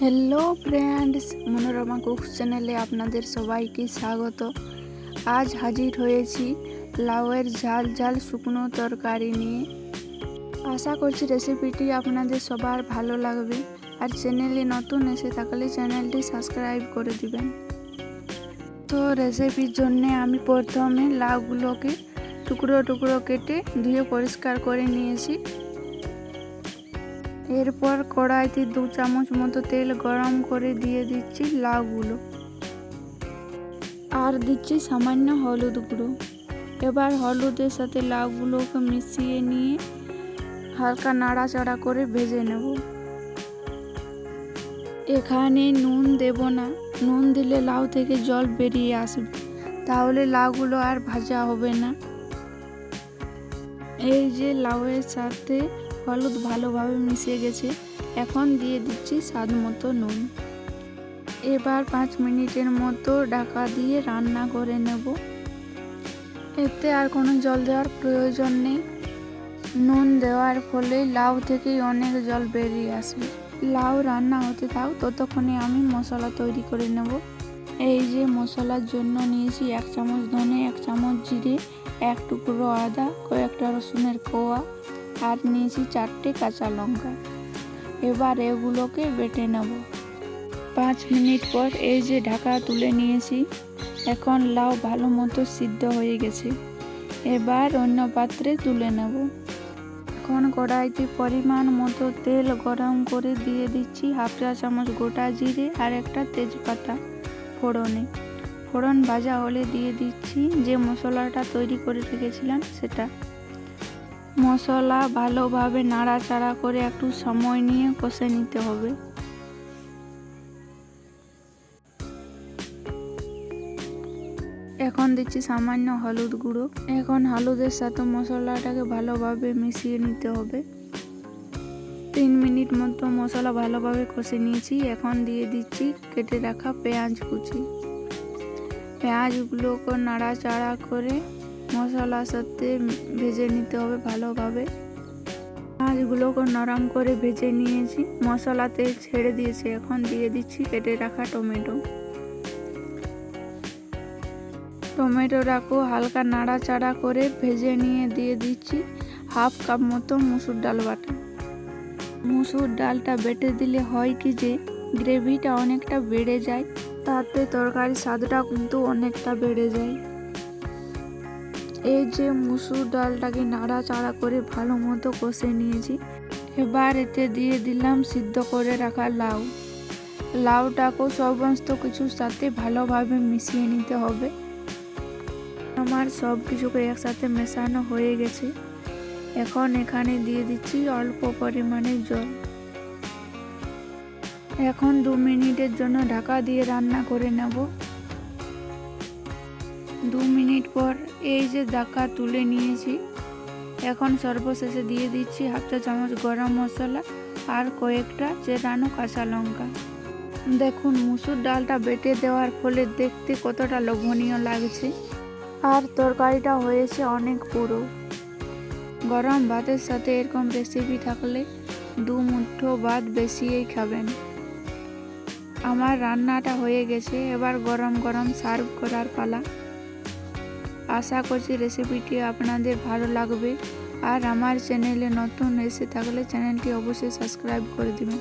Hello friends, Manorama cooks চ্যানেলে আপনাদের সবাইকে স্বাগত। আজ হাজির হয়েছি লাউয়ের ঝাল ঝাল শুকনো তরকারি নিয়ে। আশা করছি রেসিপিটি আপনাদের সবার ভালো লাগবে। আর চ্যানেলে নতুন এসে থাকলে চ্যানেলটি সাবস্ক্রাইব করে দিবেন। তো রেসিপির জন্য আমি প্রথমে লাউগুলোকে টুকরো টুকরো কেটে ধুয়ে পরিষ্কার করে নিয়েছি। এরপর কড়াইতে 2 চামচ মতো তেল গরম করে দিয়ে দিচ্ছি লাউগুলো, আর দিচ্ছি সামান্য হলুদ গুঁড়ো। এবার হলুদের সাথে লাউগুলোকে মিশিয়ে নিয়ে হালকা নাড়াচাড়া করে ভেজে নেব। এখানে নুন দেব না, নুন দিলে লাউ থেকে জল বেরিয়ে আসবে, তাহলে লাউগুলো আর ভাজা হবে না। এই যে লাউয়ের সাথে হলুদ ভালোভাবে মিশে গেছে, এখন দিয়ে দিচ্ছি স্বাদ মতো নুন। এবার 5 মিনিটের মতো ঢাকা দিয়ে রান্না করে নেব। এতে আর কোনো জল দেওয়ার প্রয়োজন নেই। নুন দেওয়ার ফলে লাউ থেকেই অনেক জল বেরিয়ে আসবে। লাউ রান্না হতে থাক, ততক্ষণে আমি মশলা তৈরি করে নেব। এই যে মশলার জন্য নিয়েছি 1 চামচ ধনে, 1 চামচ জিরে, 1 টুকরো আদা, কয়েকটা রসুনের কোয়া, আর নিয়েছি 4টে কাঁচা লঙ্কা। এবার এগুলোকে বেটে নেব। 5 মিনিট পর এই যে ঢাকা তুলে নিয়েছি। এখন লাউ ভালো মতো সিদ্ধ হয়ে গেছে। এবার অন্য পাত্রে তুলে নেব। এখন কড়াইতে পরিমাণ মতো তেল গরম করে দিয়ে দিচ্ছি 1/2 চা চামচ গোটা জিরে আর একটা তেজপাতা ফোড়নে। ফোড়ন ভাজা হলে দিয়ে দিচ্ছি যে মশলাটা তৈরি করে রেখেছিলাম সেটা। মশলা ভালোভাবে নাড়াচাড়া করে একটু সময় নিয়ে কষে নিতে হবে। এখন দিচ্ছি সামান্য হলুদ গুঁড়ো। এখন হলুদের সাথে মশলাটাকে ভালোভাবে মিশিয়ে নিতে হবে। 3 মিনিট মতো মশলা ভালোভাবে কষে নিয়েছি। এখন দিয়ে দিচ্ছি কেটে রাখা পেঁয়াজ কুচি। পেঁয়াজগুলোকে নাড়াচাড়া করে মশলার সাথে ভেজে নিতে হবে ভালোভাবে। পেঁয়াজগুলোকে নরম করে ভেজে নিয়েছি, মশলাতে ছেড়ে দিয়েছি। এখন দিয়ে দিচ্ছি কেটে রাখা টমেটো। টমেটোটাকেও হালকা নাড়াচাড়া করে ভেজে নিয়ে দিয়ে দিচ্ছি 1/2 কাপ মতো মুসুর ডাল বাটা। মুসুর ডালটা বেটে দিলে হয় কি যে গ্রেভিটা অনেকটা বেড়ে যায়, তাতে তরকারির স্বাদটা কিন্তু অনেকটা বেড়ে যায়। এই যে মুসুর ডালটাকে নাড়াচাড়া করে ভালো মতো কষে নিয়েছি। এবার এতে দিয়ে দিলাম সিদ্ধ করে রাখা লাউ। লাউটাকেও সমস্ত কিছুর সাথে ভালোভাবে মিশিয়ে নিতে হবে। আমার সব কিছুকে একসাথে মেশানো হয়ে গেছে। এখন এখানে দিয়ে দিচ্ছি অল্প পরিমাণে জল। এখন 2 মিনিটের জন্য ঢাকা দিয়ে রান্না করে নেব। 2 মিনিট পর এই যে ঢাকা তুলে নিয়েছি। এখন সর্বশেষে দিয়ে দিচ্ছি 1/2 চা চামচ গরম মশলা আর কয়েকটা চেরানো কাঁচা লঙ্কা। দেখুন মুসুর ডালটা বেটে দেওয়ার ফলে দেখতে কতটা লোভনীয় লাগছে, আর তরকারিটা হয়েছে অনেক পুরো। গরম ভাতের সাথে এরকম রেসিপি থাকলে 2 মুঠো ভাত বেশিই খাবেন। আমার রান্নাটা হয়ে গেছে, এবার গরম গরম সার্ভ করার পালা। আশা করছি রেসিপিটি আপনাদের ভালো লাগবে। আর আমার চ্যানেলে নতুন এসে থাকলে চ্যানেলটি অবশ্যই সাবস্ক্রাইব করে দিবেন।